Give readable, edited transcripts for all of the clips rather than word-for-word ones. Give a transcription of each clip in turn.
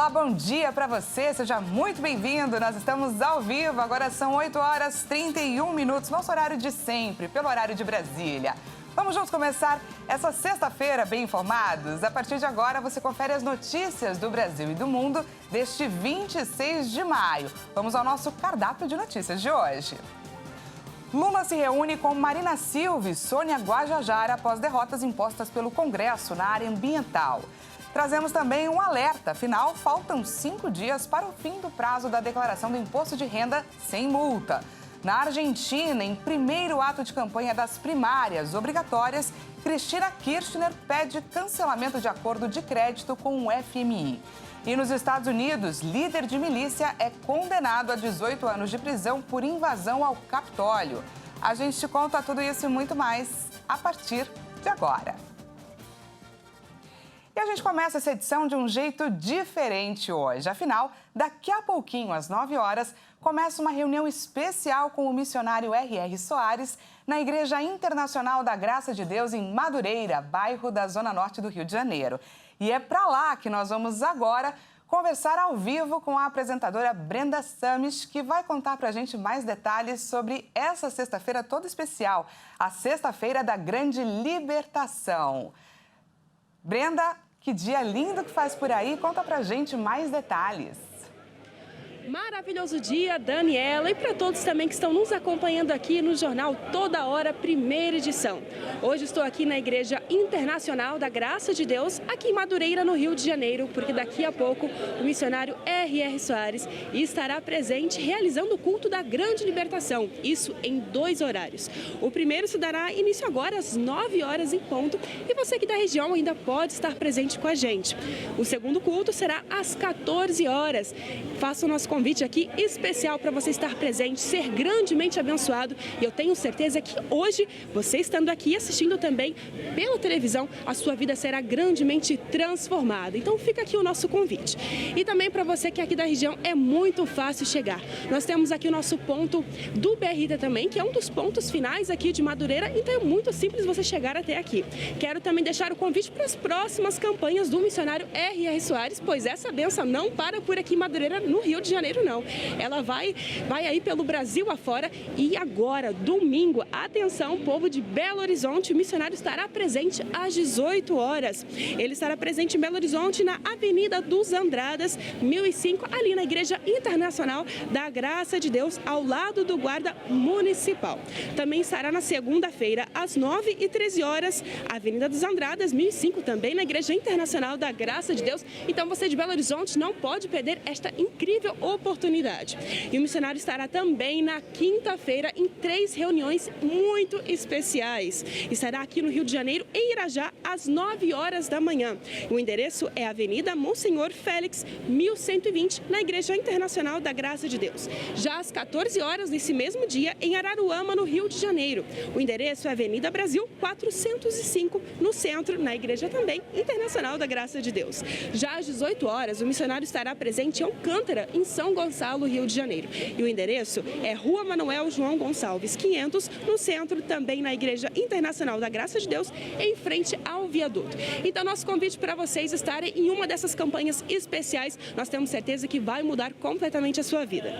Olá, bom dia para você, seja muito bem-vindo. Nós estamos ao vivo, agora são 8h31, nosso horário de sempre, pelo horário de Brasília. Vamos juntos começar essa sexta-feira bem informados? A partir de agora você confere as notícias do Brasil e do mundo deste 26 de maio. Vamos ao nosso cardápio de notícias de hoje. Lula se reúne com Marina Silva e Sônia Guajajara após derrotas impostas pelo Congresso na área ambiental. Trazemos também um alerta, afinal, faltam 5 dias para o fim do prazo da declaração do imposto de renda sem multa. Na Argentina, em primeiro ato de campanha das primárias obrigatórias, Cristina Kirchner pede cancelamento de acordo de crédito com o FMI. E nos Estados Unidos, líder de milícia é condenado a 18 anos de prisão por invasão ao Capitólio. A gente te conta tudo isso e muito mais a partir de agora. E a gente começa essa edição de um jeito diferente hoje. Afinal, daqui a pouquinho, às 9 horas, começa uma reunião especial com o missionário R.R. Soares na Igreja Internacional da Graça de Deus em Madureira, bairro da Zona Norte do Rio de Janeiro. E é para lá que nós vamos agora conversar ao vivo com a apresentadora Brenda Samis, que vai contar para a gente mais detalhes sobre essa sexta-feira toda especial, a Sexta-feira da Grande Libertação. Brenda, que dia lindo que faz por aí. Conta pra gente mais detalhes. Maravilhoso dia, Daniela, e para todos também que estão nos acompanhando aqui no Jornal Toda Hora, primeira edição. Hoje estou aqui na Igreja Internacional da Graça de Deus, aqui em Madureira, no Rio de Janeiro, porque daqui a pouco o missionário R.R. Soares estará presente realizando o culto da Grande Libertação, isso em 2 horários. O primeiro se dará início agora às 9 horas em ponto e você aqui da região ainda pode estar presente com a gente. O segundo culto será às 14 horas. Faça o nosso convite aqui especial para você estar presente, ser grandemente abençoado. E eu tenho certeza que hoje, você estando aqui assistindo também pela televisão, a sua vida será grandemente transformada. Então fica aqui o nosso convite. E também para você que é aqui da região, é muito fácil chegar. Nós temos aqui o nosso ponto do BRT também, que é um dos pontos finais aqui de Madureira, então é muito simples você chegar até aqui. Quero também deixar o convite para as próximas campanhas do missionário R.R. Soares, pois essa benção não para por aqui em Madureira, no Rio de Janeiro, não. Ela vai aí pelo Brasil afora e agora, domingo, atenção, povo de Belo Horizonte, o missionário estará presente às 18 horas. Ele estará presente em Belo Horizonte na Avenida dos Andradas, 1005, ali na Igreja Internacional da Graça de Deus, ao lado do Guarda Municipal. Também estará na segunda-feira, às 9h13 horas, Avenida dos Andradas, 1005, também na Igreja Internacional da Graça de Deus. Então você de Belo Horizonte não pode perder esta incrível oportunidade. E o missionário estará também na quinta-feira em 3 reuniões muito especiais. Estará aqui no Rio de Janeiro, em Irajá, às 9 horas da manhã. O endereço é Avenida Monsenhor Félix, 1120, na Igreja Internacional da Graça de Deus. Já às 14 horas, nesse mesmo dia, em Araruama, no Rio de Janeiro. O endereço é Avenida Brasil, 405, no centro, na Igreja também Internacional da Graça de Deus. Já às 18 horas, o missionário estará presente em Alcântara, em São Gonçalo, Rio de Janeiro. E o endereço é Rua Manuel João Gonçalves, 500, no centro, também na Igreja Internacional da Graça de Deus, em frente ao viaduto. Então, nosso convite para vocês estarem em uma dessas campanhas especiais, nós temos certeza que vai mudar completamente a sua vida.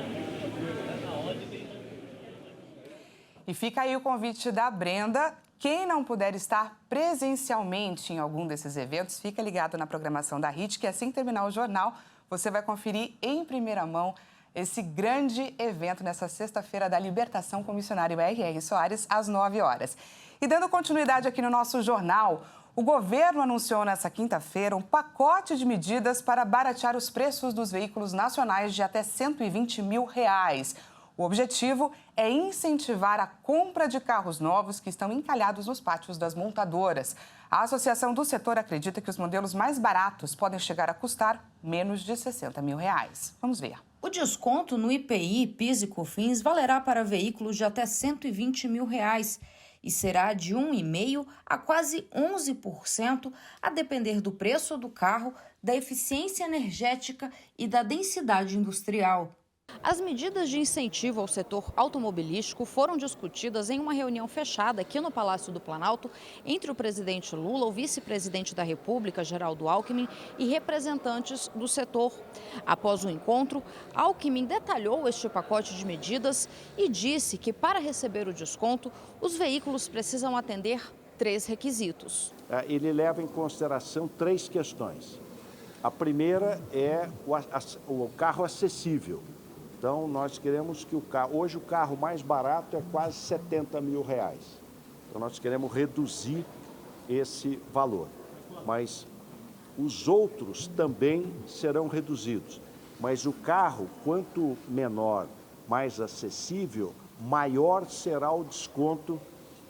E fica aí o convite da Brenda. Quem não puder estar presencialmente em algum desses eventos, fica ligado na programação da RIT, que assim que terminar o jornal, você vai conferir em primeira mão esse grande evento nessa sexta-feira da libertação com o missionário R.R. Soares, às 9 horas. E dando continuidade aqui no nosso jornal, o governo anunciou nessa quinta-feira um pacote de medidas para baratear os preços dos veículos nacionais de até R$120 mil. O objetivo é incentivar a compra de carros novos que estão encalhados nos pátios das montadoras. A associação do setor acredita que os modelos mais baratos podem chegar a custar menos de R$60 mil. Vamos ver. O desconto no IPI, PIS e COFINS valerá para veículos de até R$120 mil e será de 1,5% a quase 11%, a depender do preço do carro, da eficiência energética e da densidade industrial. As medidas de incentivo ao setor automobilístico foram discutidas em uma reunião fechada aqui no Palácio do Planalto entre o presidente Lula, o vice-presidente da República, Geraldo Alckmin, e representantes do setor. Após o encontro, Alckmin detalhou este pacote de medidas e disse que, para receber o desconto, os veículos precisam atender 3 requisitos. Ele leva em consideração 3 questões. A primeira é o carro acessível. Então, nós queremos que hoje o carro mais barato é quase R$70 mil. Então, nós queremos reduzir esse valor. Mas os outros também serão reduzidos. Mas o carro, quanto menor, mais acessível, maior será o desconto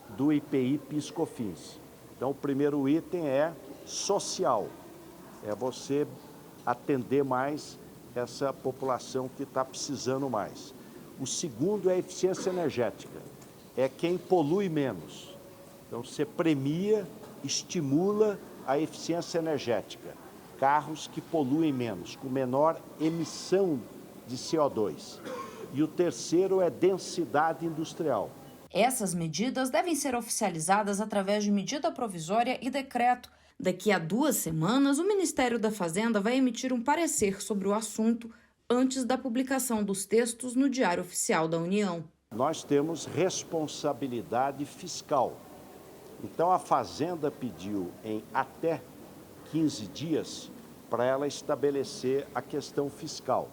do IPI PIS/COFINS. Então, o primeiro item é social. É você atender mais essa população que está precisando mais. O segundo é a eficiência energética, é quem polui menos. Então, você premia, estimula a eficiência energética, carros que poluem menos, com menor emissão de CO2. E o terceiro é densidade industrial. Essas medidas devem ser oficializadas através de medida provisória e decreto. Daqui a 2 semanas, o Ministério da Fazenda vai emitir um parecer sobre o assunto antes da publicação dos textos no Diário Oficial da União. Nós temos responsabilidade fiscal. Então, a Fazenda pediu em até 15 dias para ela estabelecer a questão fiscal.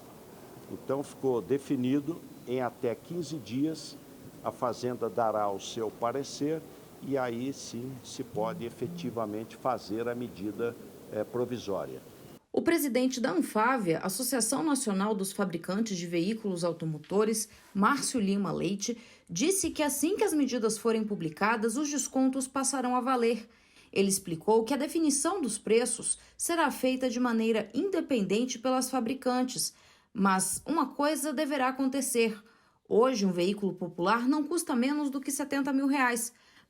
Então, ficou definido em até 15 dias, a Fazenda dará o seu parecer e aí sim se pode efetivamente fazer a medida provisória. O presidente da Anfávia, Associação Nacional dos Fabricantes de Veículos Automotores, Márcio Lima Leite, disse que assim que as medidas forem publicadas, os descontos passarão a valer. Ele explicou que a definição dos preços será feita de maneira independente pelas fabricantes, mas uma coisa deverá acontecer. Hoje, um veículo popular não custa menos do que R$70 mil,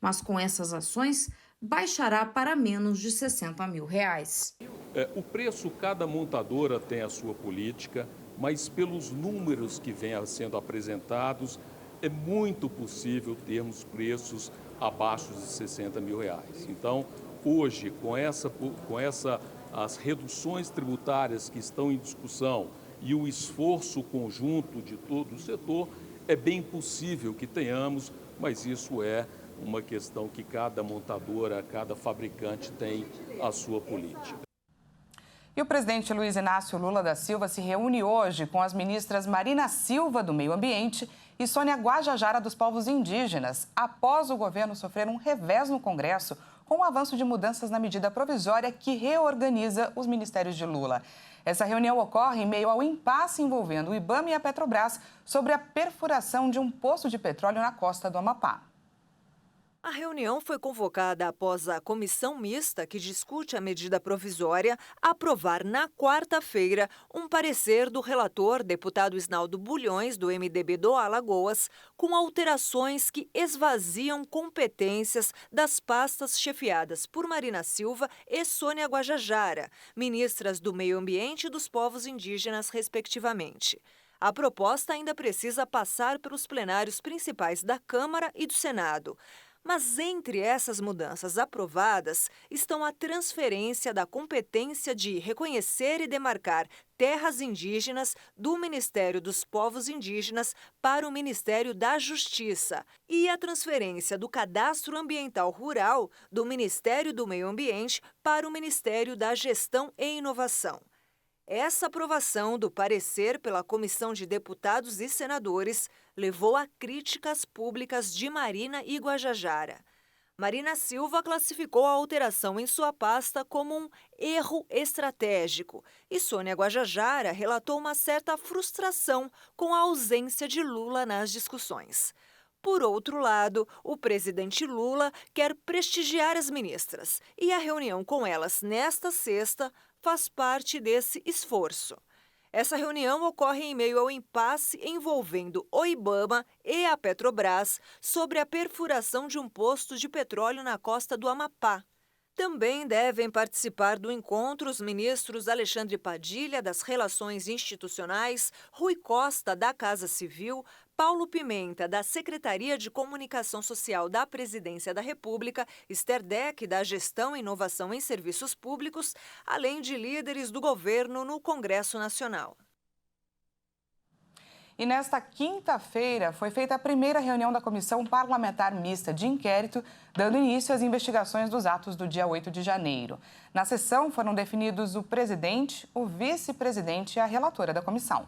mas com essas ações baixará para menos de R$60 mil. O preço, cada montadora tem a sua política, mas pelos números que vêm sendo apresentados, é muito possível termos preços abaixo de R$60 mil. Então, hoje, com as reduções tributárias que estão em discussão e o esforço conjunto de todo o setor, é bem possível que tenhamos, mas isso é uma questão que cada montadora, cada fabricante tem a sua política. E o presidente Luiz Inácio Lula da Silva se reúne hoje com as ministras Marina Silva, do Meio Ambiente, e Sônia Guajajara, dos Povos Indígenas, após o governo sofrer um revés no Congresso com o avanço de mudanças na medida provisória que reorganiza os ministérios de Lula. Essa reunião ocorre em meio ao impasse envolvendo o IBAMA e a Petrobras sobre a perfuração de um poço de petróleo na costa do Amapá. A reunião foi convocada após a comissão mista que discute a medida provisória aprovar na quarta-feira um parecer do relator, deputado Isnaldo Bulhões, do MDB do Alagoas, com alterações que esvaziam competências das pastas chefiadas por Marina Silva e Sônia Guajajara, ministras do Meio Ambiente e dos Povos Indígenas, respectivamente. A proposta ainda precisa passar pelos plenários principais da Câmara e do Senado. Mas entre essas mudanças aprovadas estão a transferência da competência de reconhecer e demarcar terras indígenas do Ministério dos Povos Indígenas para o Ministério da Justiça e a transferência do Cadastro Ambiental Rural do Ministério do Meio Ambiente para o Ministério da Gestão e Inovação. Essa aprovação do parecer pela Comissão de Deputados e Senadores levou a críticas públicas de Marina e Guajajara. Marina Silva classificou a alteração em sua pasta como um erro estratégico e Sônia Guajajara relatou uma certa frustração com a ausência de Lula nas discussões. Por outro lado, o presidente Lula quer prestigiar as ministras e a reunião com elas nesta sexta faz parte desse esforço. Essa reunião ocorre em meio ao impasse envolvendo o IBAMA e a Petrobras sobre a perfuração de um poço de petróleo na costa do Amapá. Também devem participar do encontro os ministros Alexandre Padilha, das Relações Institucionais, Rui Costa, da Casa Civil, Paulo Pimenta, da Secretaria de Comunicação Social da Presidência da República, Esther Deck, da Gestão e Inovação em Serviços Públicos, além de líderes do governo no Congresso Nacional. E nesta quinta-feira foi feita a primeira reunião da Comissão Parlamentar Mista de Inquérito, dando início às investigações dos atos do dia 8 de janeiro. Na sessão foram definidos o presidente, o vice-presidente e a relatora da comissão.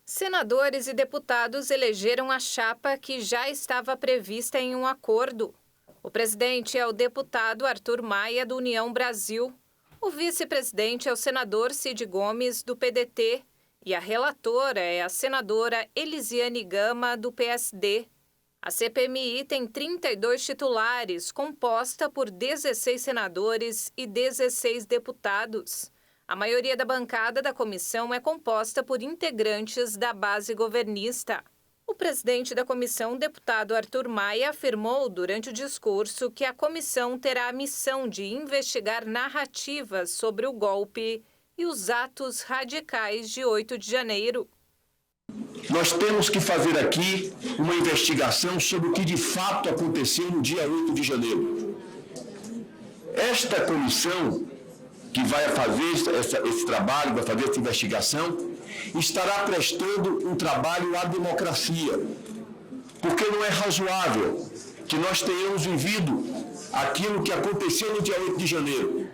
Senadores e deputados elegeram a chapa que já estava prevista em um acordo. O presidente é o deputado Arthur Maia, do União Brasil. O vice-presidente é o senador Cid Gomes, do PDT. E a relatora é a senadora Elisiane Gama, do PSD. A CPMI tem 32 titulares, composta por 16 senadores e 16 deputados. A maioria da bancada da comissão é composta por integrantes da base governista. O presidente da comissão, deputado Arthur Maia, afirmou durante o discurso que a comissão terá a missão de investigar narrativas sobre o golpe e os atos radicais de 8 de janeiro. Nós temos que fazer aqui uma investigação sobre o que de fato aconteceu no dia 8 de janeiro. Esta comissão que vai fazer esse trabalho, vai fazer essa investigação, estará prestando um trabalho à democracia, porque não é razoável que nós tenhamos vivido aquilo que aconteceu no dia 8 de janeiro,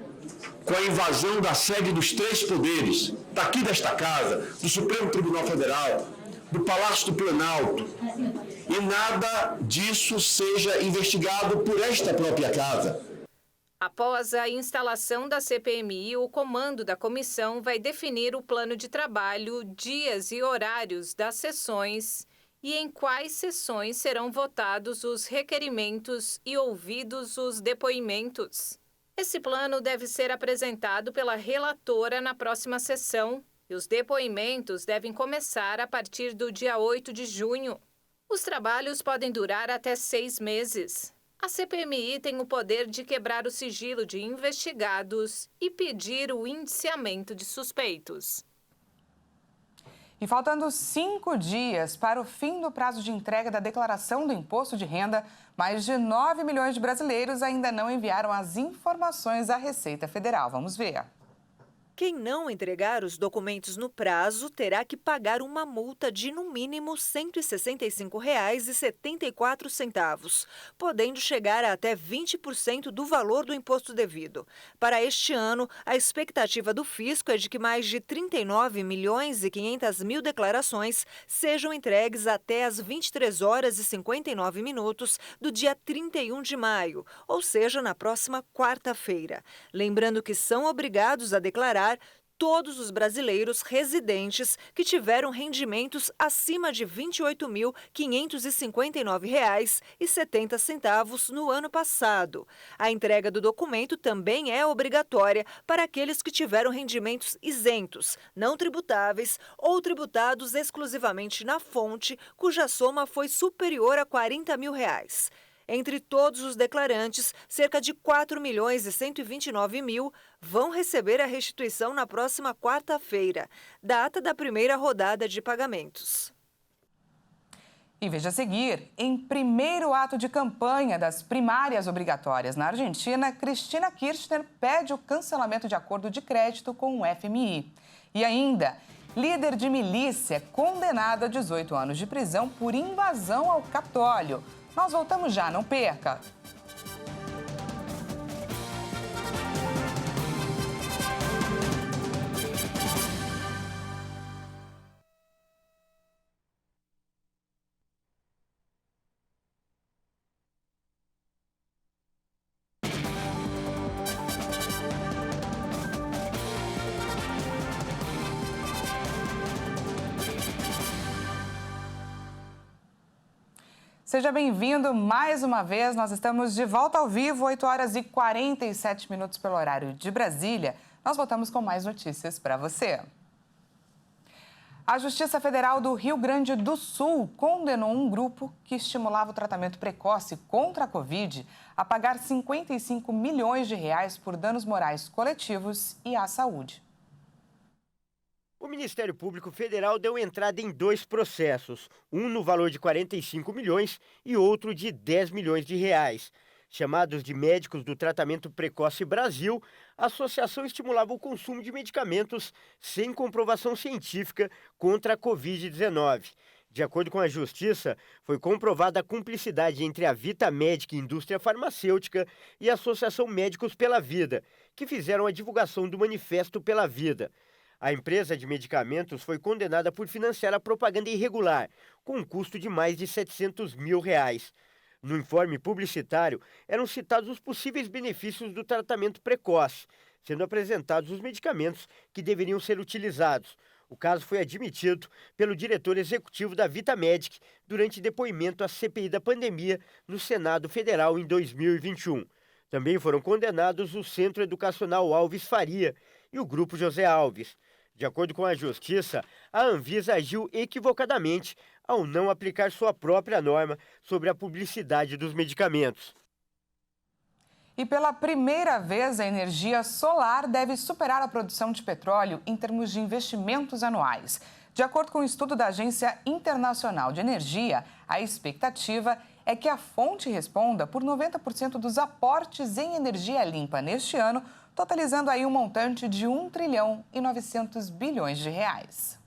com a invasão da sede dos 3 poderes, daqui desta casa, do Supremo Tribunal Federal, do Palácio do Planalto, e nada disso seja investigado por esta própria casa. Após a instalação da CPMI, o comando da comissão vai definir o plano de trabalho, dias e horários das sessões e em quais sessões serão votados os requerimentos e ouvidos os depoimentos. Esse plano deve ser apresentado pela relatora na próxima sessão e os depoimentos devem começar a partir do dia 8 de junho. Os trabalhos podem durar até 6 meses. A CPMI tem o poder de quebrar o sigilo de investigados e pedir o indiciamento de suspeitos. E faltando 5 dias para o fim do prazo de entrega da declaração do imposto de renda, mais de 9 milhões de brasileiros ainda não enviaram as informações à Receita Federal. Vamos ver. Quem não entregar os documentos no prazo terá que pagar uma multa de, no mínimo, R$ 165,74, podendo chegar a até 20% do valor do imposto devido. Para este ano, a expectativa do fisco é de que mais de 39 milhões e 500 mil declarações sejam entregues até às 23 horas e 59 minutos do dia 31 de maio, ou seja, na próxima quarta-feira. Lembrando que são obrigados a declarar todos os brasileiros residentes que tiveram rendimentos acima de R$ 28.559,70 no ano passado. A entrega do documento também é obrigatória para aqueles que tiveram rendimentos isentos, não tributáveis ou tributados exclusivamente na fonte, cuja soma foi superior a R$ 40 mil. Entre todos os declarantes, cerca de 4.129.000 vão receber a restituição na próxima quarta-feira, data da primeira rodada de pagamentos. E veja a seguir, em primeiro ato de campanha das primárias obrigatórias na Argentina, Cristina Kirchner pede o cancelamento de acordo de crédito com o FMI. E ainda, líder de milícia condenado a 18 anos de prisão por invasão ao Capitólio. Nós voltamos já, não perca! Seja bem-vindo mais uma vez. Nós estamos de volta ao vivo, 8 horas e 47 minutos pelo horário de Brasília. Nós voltamos com mais notícias para você. A Justiça Federal do Rio Grande do Sul condenou um grupo que estimulava o tratamento precoce contra a Covid a pagar 55 milhões de reais por danos morais coletivos e à saúde. O Ministério Público Federal deu entrada em 2 processos, um no valor de 45 milhões e outro de 10 milhões de reais. Chamados de Médicos do Tratamento Precoce Brasil, a associação estimulava o consumo de medicamentos sem comprovação científica contra a Covid-19. De acordo com a Justiça, foi comprovada a cumplicidade entre a Vitamedic Indústria Farmacêutica e a Associação Médicos pela Vida, que fizeram a divulgação do Manifesto pela Vida. A empresa de medicamentos foi condenada por financiar a propaganda irregular, com um custo de mais de 700 mil reais. No informe publicitário, eram citados os possíveis benefícios do tratamento precoce, sendo apresentados os medicamentos que deveriam ser utilizados. O caso foi admitido pelo diretor executivo da Vitamedic durante depoimento à CPI da pandemia no Senado Federal em 2021. Também foram condenados o Centro Educacional Alves Faria e o Grupo José Alves. De acordo com a Justiça, a Anvisa agiu equivocadamente ao não aplicar sua própria norma sobre a publicidade dos medicamentos. E pela primeira vez, a energia solar deve superar a produção de petróleo em termos de investimentos anuais. De acordo com um estudo da Agência Internacional de Energia, a expectativa é que a fonte responda por 90% dos aportes em energia limpa neste ano, totalizando aí um montante de 1 trilhão e 900 bilhões de reais.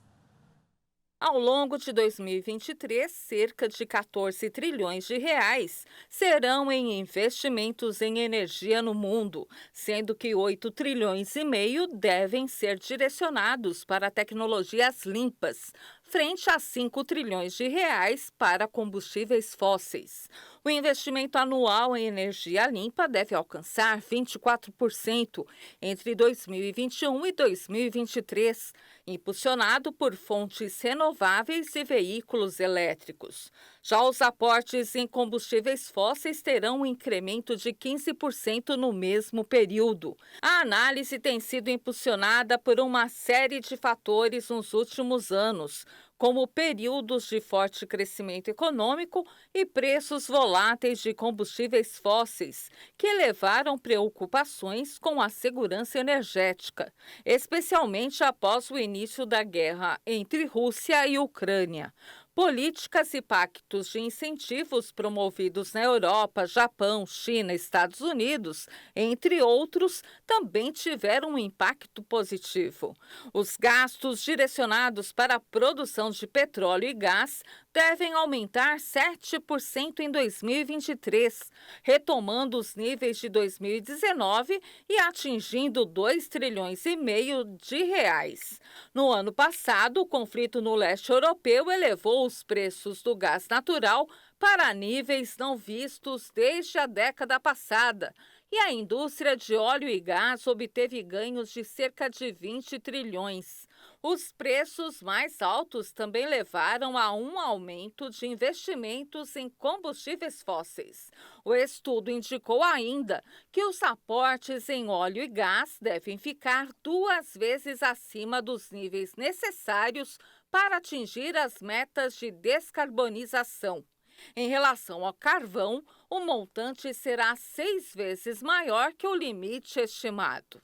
Ao longo de 2023, cerca de 14 trilhões de reais serão em investimentos em energia no mundo, sendo que 8 trilhões e meio devem ser direcionados para tecnologias limpas, frente a 5 trilhões de reais para combustíveis fósseis. O investimento anual em energia limpa deve alcançar 24% entre 2021 e 2023, impulsionado por fontes renováveis e veículos elétricos. Já os aportes em combustíveis fósseis terão um incremento de 15% no mesmo período. A análise tem sido impulsionada por uma série de fatores nos últimos anos, como períodos de forte crescimento econômico e preços voláteis de combustíveis fósseis, que elevaram preocupações com a segurança energética, especialmente após o início da guerra entre Rússia e Ucrânia. Políticas e pactos de incentivos promovidos na Europa, Japão, China e Estados Unidos, entre outros, também tiveram um impacto positivo. Os gastos direcionados para a produção de petróleo e gás devem aumentar 7% em 2023, retomando os níveis de 2019 e atingindo 2 trilhões e meio de reais. No ano passado, o conflito no leste europeu elevou os preços do gás natural para níveis não vistos desde a década passada, e a indústria de óleo e gás obteve ganhos de cerca de 20 trilhões. Os preços mais altos também levaram a um aumento de investimentos em combustíveis fósseis. O estudo indicou ainda que os aportes em óleo e gás devem ficar 2 vezes acima dos níveis necessários para atingir as metas de descarbonização. Em relação ao carvão, o montante será 6 vezes maior que o limite estimado.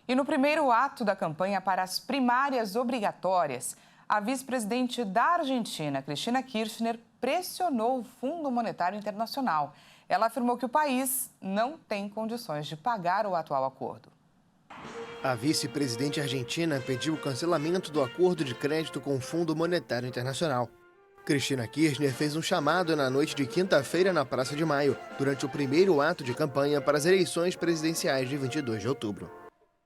E no primeiro ato da campanha para as primárias obrigatórias, a vice-presidente da Argentina, Cristina Kirchner, pressionou o Fundo Monetário Internacional. Ela afirmou que o país não tem condições de pagar o atual acordo. A vice-presidente argentina pediu o cancelamento do acordo de crédito com o Fundo Monetário Internacional. Cristina Kirchner fez um chamado na noite de quinta-feira na Praça de Maio, durante o primeiro ato de campanha para as eleições presidenciais de 22 de outubro.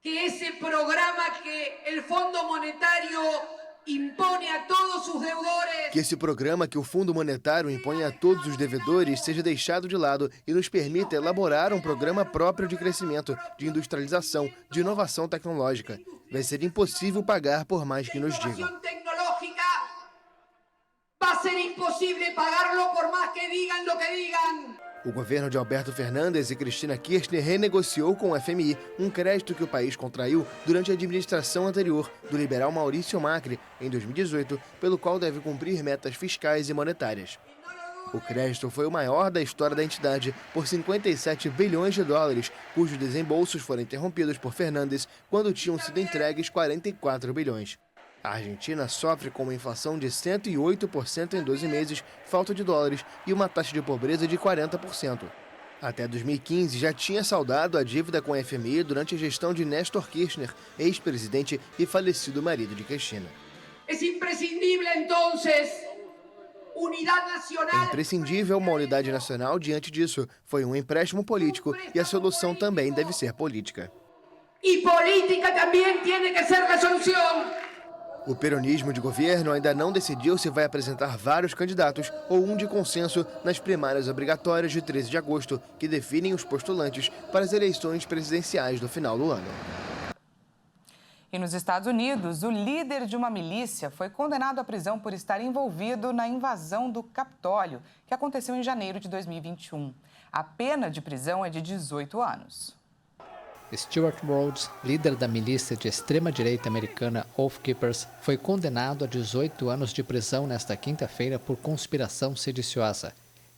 Que esse programa que o Fundo Monetário impõe a todos os devedores... Que esse programa que o Fundo Monetário impõe a todos os devedores seja deixado de lado e nos permita elaborar um programa próprio de crescimento, de industrialização, de inovação tecnológica. Vai ser impossível pagar por mais que nos digam. Vai ser impossível pagarlo por mais que digam o que digam. O governo de Alberto Fernandes e Cristina Kirchner renegociou com o FMI um crédito que o país contraiu durante a administração anterior do liberal Maurício Macri, em 2018, pelo qual deve cumprir metas fiscais e monetárias. O crédito foi o maior da história da entidade, por 57 bilhões de dólares, cujos desembolsos foram interrompidos por Fernandes quando tinham sido entregues 44 bilhões. A Argentina sofre com uma inflação de 108% em 12 meses, falta de dólares e uma taxa de pobreza de 40%. Até 2015 já tinha saldado a dívida com a FMI durante a gestão de Néstor Kirchner, ex-presidente e falecido marido de Cristina. É imprescindível, então, unidade nacional. É imprescindível uma unidade nacional diante disso. Foi um empréstimo político e a solução também deve ser política. E política também tem que ser a solução. O peronismo de governo ainda não decidiu se vai apresentar vários candidatos ou um de consenso nas primárias obrigatórias de 13 de agosto, que definem os postulantes para as eleições presidenciais do final do ano. E nos Estados Unidos, o líder de uma milícia foi condenado à prisão por estar envolvido na invasão do Capitólio, que aconteceu em janeiro de 2021. A pena de prisão é de 18 anos. Stewart Rhodes, líder da milícia de extrema-direita americana Oath Keepers, foi condenado a 18 anos de prisão nesta quinta-feira por conspiração sediciosa.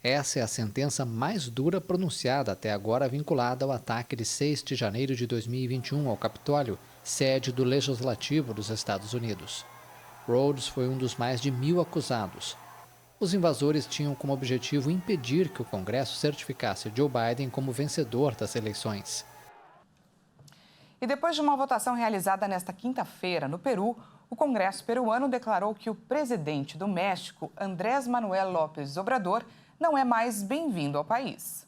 Essa é a sentença mais dura pronunciada até agora vinculada ao ataque de 6 de janeiro de 2021 ao Capitólio, sede do Legislativo dos Estados Unidos. Rhodes foi um dos mais de 1.000 acusados. Os invasores tinham como objetivo impedir que o Congresso certificasse Joe Biden como vencedor das eleições. E depois de uma votação realizada nesta quinta-feira no Peru, o Congresso peruano declarou que o presidente do México, Andrés Manuel López Obrador, não é mais bem-vindo ao país.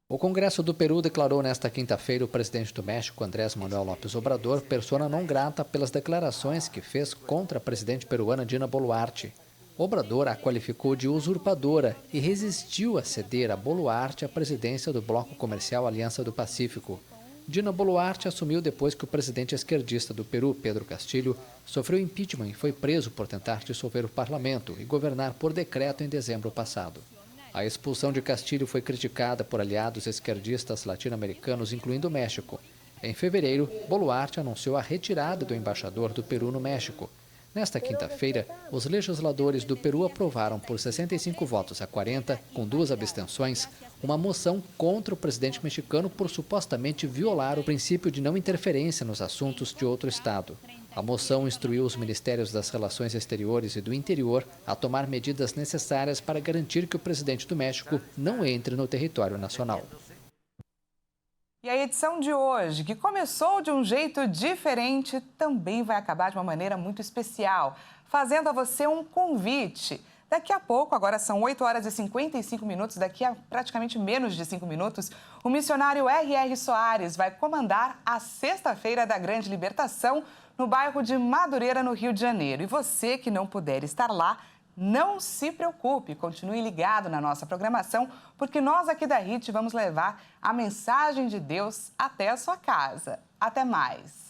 O Congresso do Peru declarou nesta quinta-feira o presidente do México, Andrés Manuel López Obrador, persona não grata pelas declarações que fez contra a presidente peruana Dina Boluarte. Obrador a qualificou de usurpadora e resistiu a ceder a Boluarte a presidência do bloco comercial Aliança do Pacífico. Dina Boluarte assumiu depois que o presidente esquerdista do Peru, Pedro Castillo, sofreu impeachment e foi preso por tentar dissolver o parlamento e governar por decreto em dezembro passado. A expulsão de Castillo foi criticada por aliados esquerdistas latino-americanos, incluindo o México. Em fevereiro, Boluarte anunciou a retirada do embaixador do Peru no México. Nesta quinta-feira, os legisladores do Peru aprovaram por 65 votos a 40, com 2 abstenções, uma moção contra o presidente mexicano por supostamente violar o princípio de não interferência nos assuntos de outro estado. A moção instruiu os Ministérios das Relações Exteriores e do Interior a tomar medidas necessárias para garantir que o presidente do México não entre no território nacional. E a edição de hoje, que começou de um jeito diferente, também vai acabar de uma maneira muito especial, fazendo a você um convite. Daqui a pouco, agora são 8 horas e 55 minutos, daqui a praticamente menos de 5 minutos, o missionário R.R. Soares vai comandar a Sexta-feira da Grande Libertação no bairro de Madureira, no Rio de Janeiro. E você que não puder estar lá, não se preocupe, continue ligado na nossa programação, porque nós aqui da RIT vamos levar a mensagem de Deus até a sua casa. Até mais!